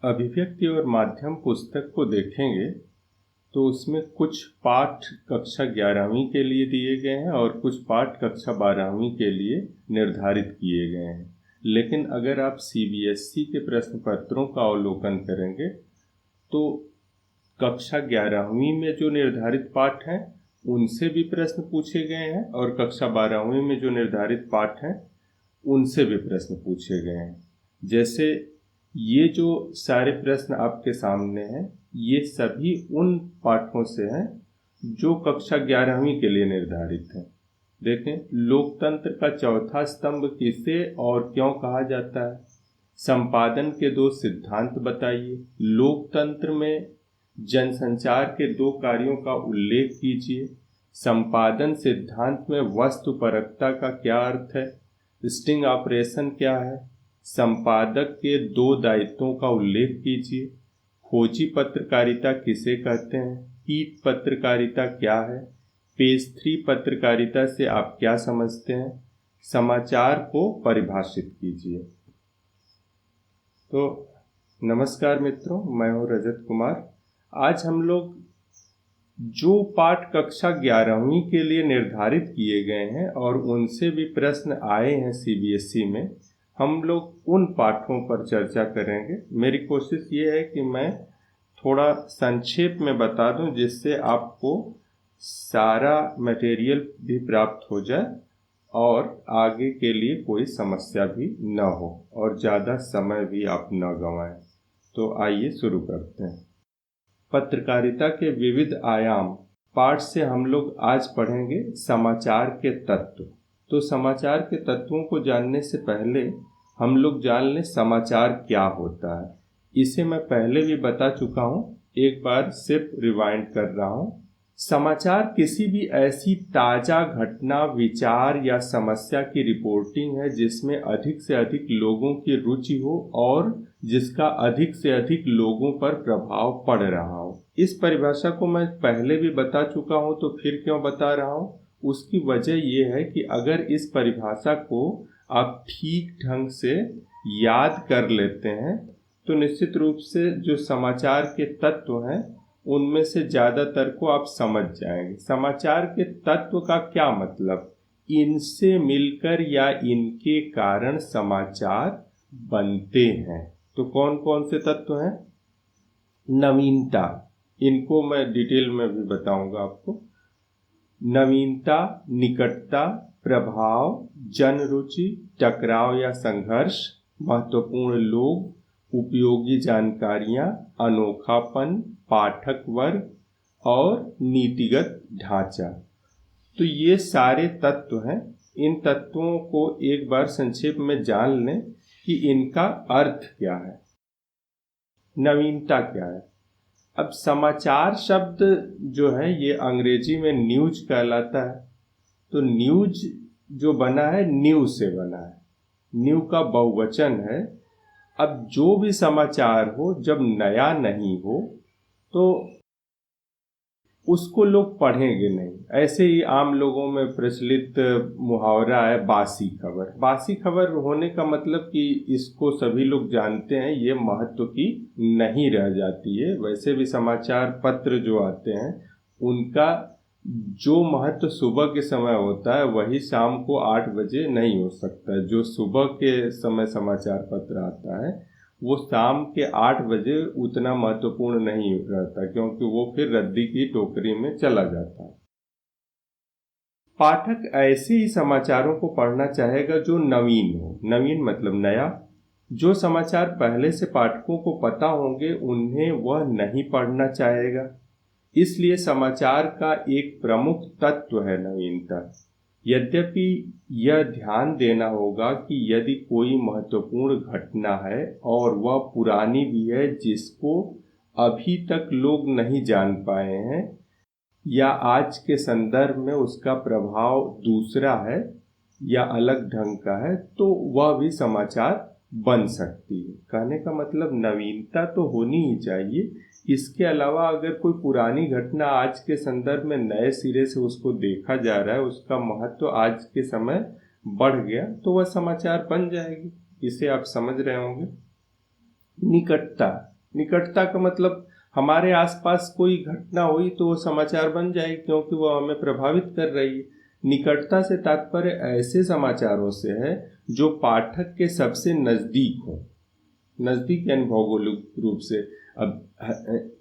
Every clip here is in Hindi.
अभिव्यक्ति और माध्यम पुस्तक को देखेंगे तो उसमें कुछ पाठ कक्षा 11वीं के लिए दिए गए हैं और कुछ पाठ कक्षा 12वीं के लिए निर्धारित किए गए हैं। लेकिन अगर आप सीबीएसई के प्रश्न पत्रों का अवलोकन करेंगे तो कक्षा 11वीं में जो निर्धारित पाठ हैं उनसे भी प्रश्न पूछे गए हैं और कक्षा 12वीं में जो निर्धारित पाठ हैं उनसे भी प्रश्न पूछे गए हैं। जैसे ये जो सारे प्रश्न आपके सामने हैं ये सभी उन पाठों से हैं जो कक्षा 11वीं के लिए निर्धारित हैं। देखें, लोकतंत्र का चौथा स्तंभ किसे और क्यों कहा जाता है? संपादन के 2 सिद्धांत बताइए। लोकतंत्र में जनसंचार के 2 कार्यों का उल्लेख कीजिए। संपादन सिद्धांत में वस्तुपरकता का क्या अर्थ है? स्टिंग ऑपरेशन क्या है? संपादक के 2 दायित्वों का उल्लेख कीजिए। खोजी पत्रकारिता किसे कहते हैं? पीठ पत्रकारिता क्या है? पेज 3 पत्रकारिता से आप क्या समझते हैं? समाचार को परिभाषित कीजिए। तो नमस्कार मित्रों, मैं हूँ रजत कुमार। आज हम लोग जो पाठ कक्षा 11वीं के लिए निर्धारित किए गए हैं और उनसे भी प्रश्न आए हैं सीबीएसई में, हम लोग उन पाठों पर चर्चा करेंगे। मेरी कोशिश ये है कि मैं थोड़ा संक्षेप में बता दूं जिससे आपको सारा मटेरियल भी प्राप्त हो जाए और आगे के लिए कोई समस्या भी न हो और ज़्यादा समय भी आप न गंवाएं। तो आइए शुरू करते हैं। पत्रकारिता के विविध आयाम पाठ से हम लोग आज पढ़ेंगे समाचार के तत्व। तो समाचार के तत्वों को जानने से पहले हम लोग जान लें समाचार क्या होता है। इसे मैं पहले भी बता चुका हूँ, एक बार सिर्फ रिवाइंड कर रहा हूँ। समाचार किसी भी ऐसी ताज़ा घटना, विचार या समस्या की रिपोर्टिंग है जिसमें अधिक से अधिक लोगों की रुचि हो और जिसका अधिक से अधिक लोगों पर प्रभाव पड़ रहा हो। इस परिभाषा को मैं पहले भी बता चुका हूँ, तो फिर क्यों बता रहा हूँ? उसकी वजह यह है कि अगर इस परिभाषा को आप ठीक ढंग से याद कर लेते हैं तो निश्चित रूप से जो समाचार के तत्व हैं उनमें से ज़्यादातर को आप समझ जाएंगे। समाचार के तत्व का क्या मतलब? इनसे मिलकर या इनके कारण समाचार बनते हैं। तो कौन कौन से तत्व हैं? नवीनता, इनको मैं डिटेल में भी बताऊंगा आपको। नवीनता, निकटता, प्रभाव, जनरुचि, टकराव या संघर्ष, महत्वपूर्ण लोग, उपयोगी जानकारियां, अनोखापन, पाठक वर्ग और नीतिगत ढांचा। तो ये सारे तत्व हैं। इन तत्वों को एक बार संक्षेप में जान लें कि इनका अर्थ क्या है। नवीनता क्या है? अब समाचार शब्द जो है ये अंग्रेजी में न्यूज कहलाता है। तो न्यूज जो बना है न्यू से बना है, न्यू का बहुवचन है। अब जो भी समाचार हो जब नया नहीं हो तो उसको लोग पढ़ेंगे नहीं। ऐसे ही आम लोगों में प्रचलित मुहावरा है बासी खबर। बासी खबर होने का मतलब कि इसको सभी लोग जानते हैं, ये महत्व की नहीं रह जाती है। वैसे भी समाचार पत्र जो आते हैं उनका जो महत्व सुबह के समय होता है वही शाम को 8 बजे नहीं हो सकता। जो सुबह के समय समाचार पत्र आता है वो शाम के 8 बजे उतना महत्वपूर्ण नहीं रहता, क्योंकि वो फिर रद्दी की टोकरी में चला जाता है। पाठक ऐसे ही समाचारों को पढ़ना चाहेगा जो नवीन हो। नवीन मतलब नया। जो समाचार पहले से पाठकों को पता होंगे उन्हें वह नहीं पढ़ना चाहेगा। इसलिए समाचार का एक प्रमुख तत्व है नवीनता। यद्यपि यह ध्यान देना होगा कि यदि कोई महत्वपूर्ण घटना है और वह पुरानी भी है जिसको अभी तक लोग नहीं जान पाए हैं या आज के संदर्भ में उसका प्रभाव दूसरा है या अलग ढंग का है, तो वह भी समाचार बन सकती है। कहने का मतलब नवीनता तो होनी ही चाहिए। इसके अलावा अगर कोई पुरानी घटना आज के संदर्भ में नए सिरे से उसको देखा जा रहा है, उसका महत्व आज के समय बढ़ गया, तो वह समाचार बन जाएगी। इसे आप समझ रहे होंगे। निकटता, निकटता का मतलब हमारे आसपास कोई घटना हुई तो वो समाचार बन जाएगी, क्योंकि वो हमें प्रभावित कर रही है। निकटता से तात्पर्य ऐसे समाचारों से है जो पाठक के सबसे नज़दीक हो। नज़दीक यानी भौगोलिक रूप से, अब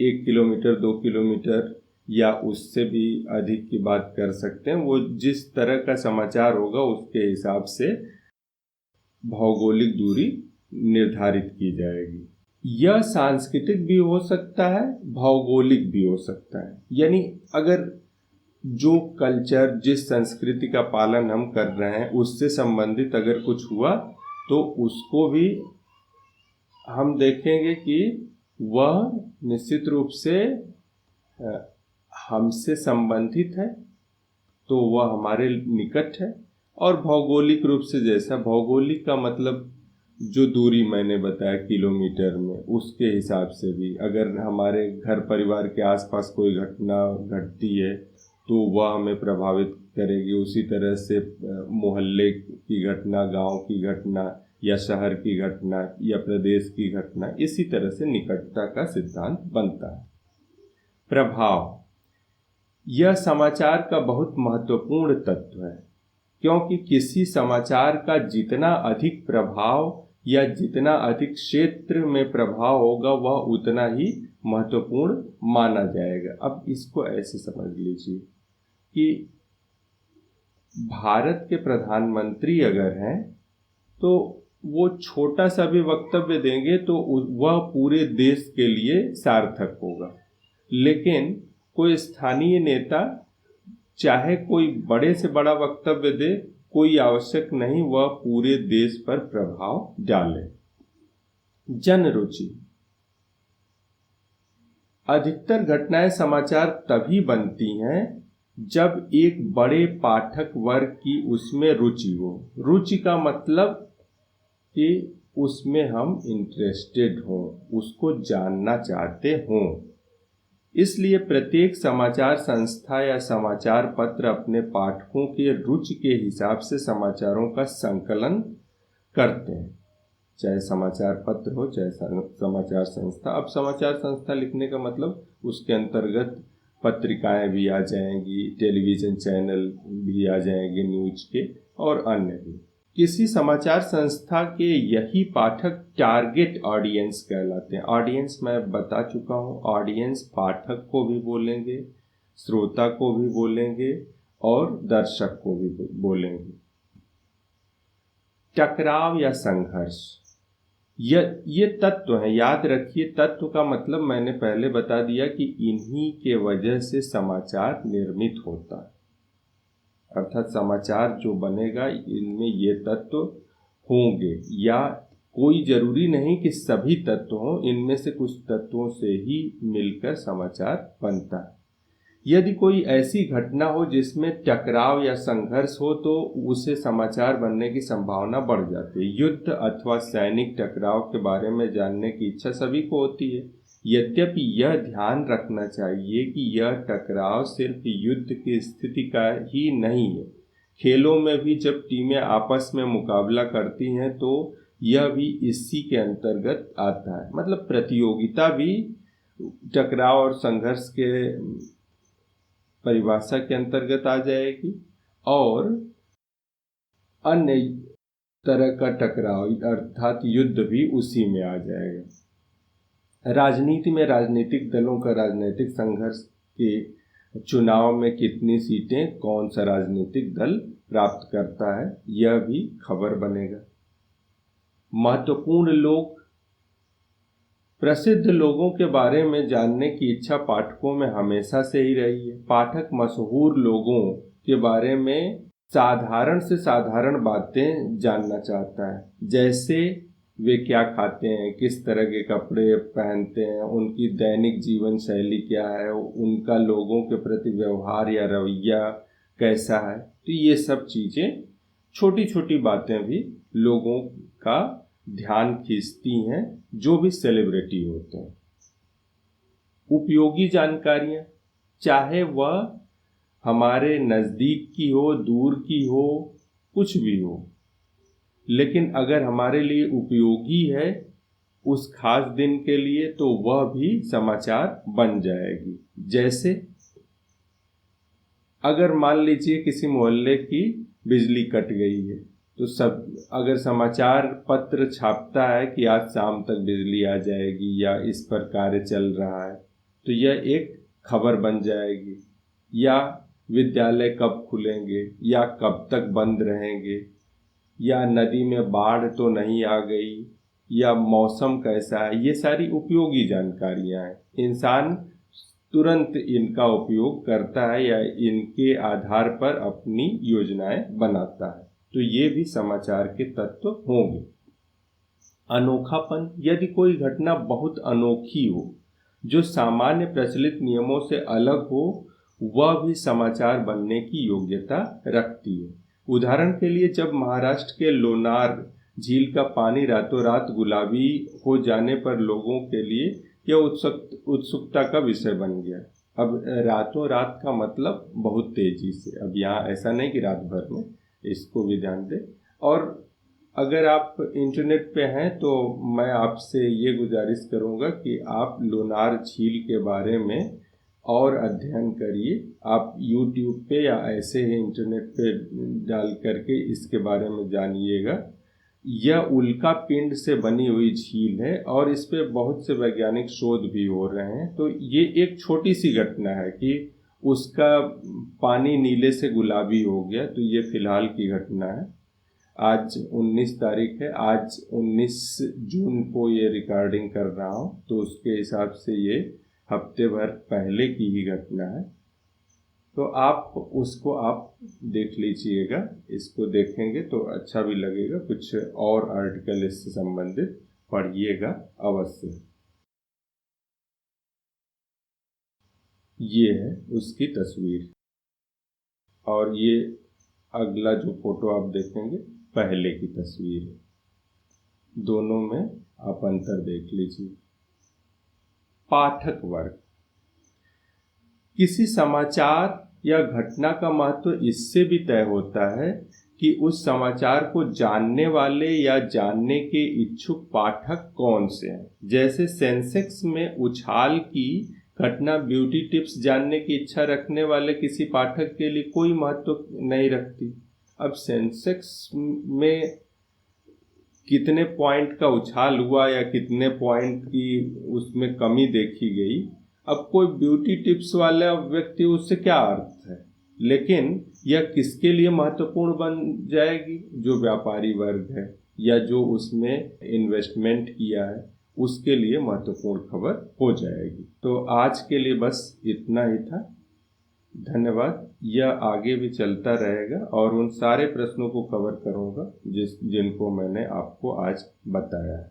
1 किलोमीटर 2 किलोमीटर या उससे भी अधिक की बात कर सकते हैं। वो जिस तरह का समाचार होगा उसके हिसाब से भौगोलिक दूरी निर्धारित की जाएगी। यह सांस्कृतिक भी हो सकता है, भौगोलिक भी हो सकता है। यानी अगर जो कल्चर, जिस संस्कृति का पालन हम कर रहे हैं उससे संबंधित अगर कुछ हुआ तो उसको भी हम देखेंगे कि वह निश्चित रूप से हमसे संबंधित है, तो वह हमारे निकट है। और भौगोलिक रूप से, जैसा भौगोलिक का मतलब जो दूरी मैंने बताया किलोमीटर में, उसके हिसाब से भी अगर हमारे घर परिवार के आसपास कोई घटना घटती है तो वह हमें प्रभावित करेगी। उसी तरह से मोहल्ले की घटना, गांव की घटना या शहर की घटना या प्रदेश की घटना, इसी तरह से निकटता का सिद्धांत बनता है। प्रभाव यह समाचार का बहुत महत्वपूर्ण तत्व है, क्योंकि किसी समाचार का जितना अधिक प्रभाव या जितना अधिक क्षेत्र में प्रभाव होगा वह उतना ही महत्वपूर्ण माना जाएगा। अब इसको ऐसे समझ लीजिए कि भारत के प्रधानमंत्री अगर हैं तो वो छोटा सा भी वक्तव्य देंगे तो वह पूरे देश के लिए सार्थक होगा। लेकिन कोई स्थानीय नेता चाहे कोई बड़े से बड़ा वक्तव्य दे, कोई आवश्यक नहीं वह पूरे देश पर प्रभाव डाले। जन रुचि अधिकतर घटनाएं समाचार तभी बनती हैं जब एक बड़े पाठक वर्ग की उसमें रुचि हो। रुचि का मतलब कि उसमें हम इंटरेस्टेड हों, उसको जानना चाहते हों। इसलिए प्रत्येक समाचार संस्था या समाचार पत्र अपने पाठकों के रुचि के हिसाब से समाचारों का संकलन करते हैं, चाहे समाचार पत्र हो चाहे समाचार संस्था। अब समाचार संस्था लिखने का मतलब उसके अंतर्गत पत्रिकाएं भी आ जाएंगी, टेलीविज़न चैनल भी आ जाएंगे न्यूज के, और अन्य भी। किसी समाचार संस्था के यही पाठक टारगेट ऑडियंस कहलाते हैं। ऑडियंस मैं बता चुका हूँ, ऑडियंस पाठक को भी बोलेंगे, श्रोता को भी बोलेंगे और दर्शक को भी बोलेंगे। टकराव या संघर्ष, ये तत्व है, याद रखिए। तत्व का मतलब मैंने पहले बता दिया कि इन्हीं के वजह से समाचार निर्मित होता है, अर्थात समाचार जो बनेगा इनमें ये तत्व होंगे, या कोई जरूरी नहीं कि सभी तत्व हों, इनमें से कुछ तत्वों से ही मिलकर समाचार बनता है। यदि कोई ऐसी घटना हो जिसमें टकराव या संघर्ष हो तो उसे समाचार बनने की संभावना बढ़ जाती है। युद्ध अथवा सैनिक टकराव के बारे में जानने की इच्छा सभी को होती है। यद्यपि यह ध्यान रखना चाहिए कि यह टकराव सिर्फ युद्ध की स्थिति का ही नहीं है। खेलों में भी जब टीमें आपस में मुकाबला करती हैं तो यह भी इसी के अंतर्गत आता है। मतलब प्रतियोगिता भी टकराव और संघर्ष के परिभाषा के अंतर्गत आ जाएगी, और अन्य तरह का टकराव अर्थात युद्ध भी उसी में आ जाएगा। राजनीति में राजनीतिक दलों का राजनीतिक संघर्ष के चुनाव में कितनी सीटें कौन सा राजनीतिक दल प्राप्त करता है, यह भी खबर बनेगा। महत्वपूर्ण लोग, प्रसिद्ध लोगों के बारे में जानने की इच्छा पाठकों में हमेशा से ही रही है। पाठक मशहूर लोगों के बारे में साधारण से साधारण बातें जानना चाहता है, जैसे वे क्या खाते हैं, किस तरह के कपड़े पहनते हैं, उनकी दैनिक जीवन शैली क्या है, उनका लोगों के प्रति व्यवहार या रवैया कैसा है। तो ये सब चीज़ें, छोटी छोटी बातें भी लोगों का ध्यान खींचती हैं जो भी सेलिब्रिटी होते हैं। उपयोगी जानकारियाँ, चाहे वह हमारे नज़दीक की हो, दूर की हो, कुछ भी हो, लेकिन अगर हमारे लिए उपयोगी है उस खास दिन के लिए, तो वह भी समाचार बन जाएगी। जैसे अगर मान लीजिए किसी मोहल्ले की बिजली कट गई है, तो सब अगर समाचार पत्र छापता है कि आज शाम तक बिजली आ जाएगी या इस पर कार्य चल रहा है, तो यह एक खबर बन जाएगी। या विद्यालय कब खुलेंगे या कब तक बंद रहेंगे, या नदी में बाढ़ तो नहीं आ गई, या मौसम कैसा है, ये सारी उपयोगी जानकारियां हैं। इंसान तुरंत इनका उपयोग करता है या इनके आधार पर अपनी योजनाएं बनाता है। तो ये भी समाचार के तत्व होंगे। अनोखापन, यदि कोई घटना बहुत अनोखी हो, जो सामान्य प्रचलित नियमों से अलग हो, वह भी समाचार बनने की योग्यता रखती है। उदाहरण के लिए, जब महाराष्ट्र के लोनार झील का पानी रातों रात गुलाबी हो जाने पर लोगों के लिए यह उत्सुकता का विषय बन गया। अब रातों रात का मतलब बहुत तेजी से, अब यहाँ ऐसा नहीं कि रात भर में, इसको भी ध्यान दें। और अगर आप इंटरनेट पे हैं तो मैं आपसे ये गुजारिश करूँगा कि आप लोनार झील के बारे में और अध्ययन करिए। आप YouTube पे या ऐसे ही इंटरनेट पे डाल करके इसके बारे में जानिएगा। यह उल्का पिंड से बनी हुई झील है और इस पे बहुत से वैज्ञानिक शोध भी हो रहे हैं। तो ये एक छोटी सी घटना है कि उसका पानी नीले से गुलाबी हो गया, तो ये फिलहाल की घटना है। आज 19 तारीख है, आज 19 जून को ये रिकॉर्डिंग कर रहा हूँ, तो उसके हिसाब से ये हफ्ते भर पहले की ही घटना है। तो आप उसको आप देख लीजिएगा। इसको देखेंगे तो अच्छा भी लगेगा। कुछ और आर्टिकल इससे संबंधित पढ़िएगा अवश्य। ये है उसकी तस्वीर और ये अगला जो फोटो आप देखेंगे पहले की तस्वीर है। दोनों में आप अंतर देख लीजिए। पाठक वर्ग, किसी समाचार या घटना का महत्व इससे भी तय होता है कि उस समाचार को जानने वाले या जानने के इच्छुक पाठक कौन से हैं। जैसे सेंसेक्स में उछाल की घटना ब्यूटी टिप्स जानने की इच्छा रखने वाले किसी पाठक के लिए कोई महत्व नहीं रखती। अब सेंसेक्स में कितने पॉइंट का उछाल हुआ या कितने पॉइंट की उसमें कमी देखी गई, अब कोई ब्यूटी टिप्स वाला व्यक्ति उससे क्या अर्थ है। लेकिन यह किसके लिए महत्वपूर्ण बन जाएगी? जो व्यापारी वर्ग है या जो उसमें इन्वेस्टमेंट किया है, उसके लिए महत्वपूर्ण खबर हो जाएगी। तो आज के लिए बस इतना ही था। धन्यवाद। यह आगे भी चलता रहेगा और उन सारे प्रश्नों को कवर करूंगा जिनको मैंने आपको आज बताया है।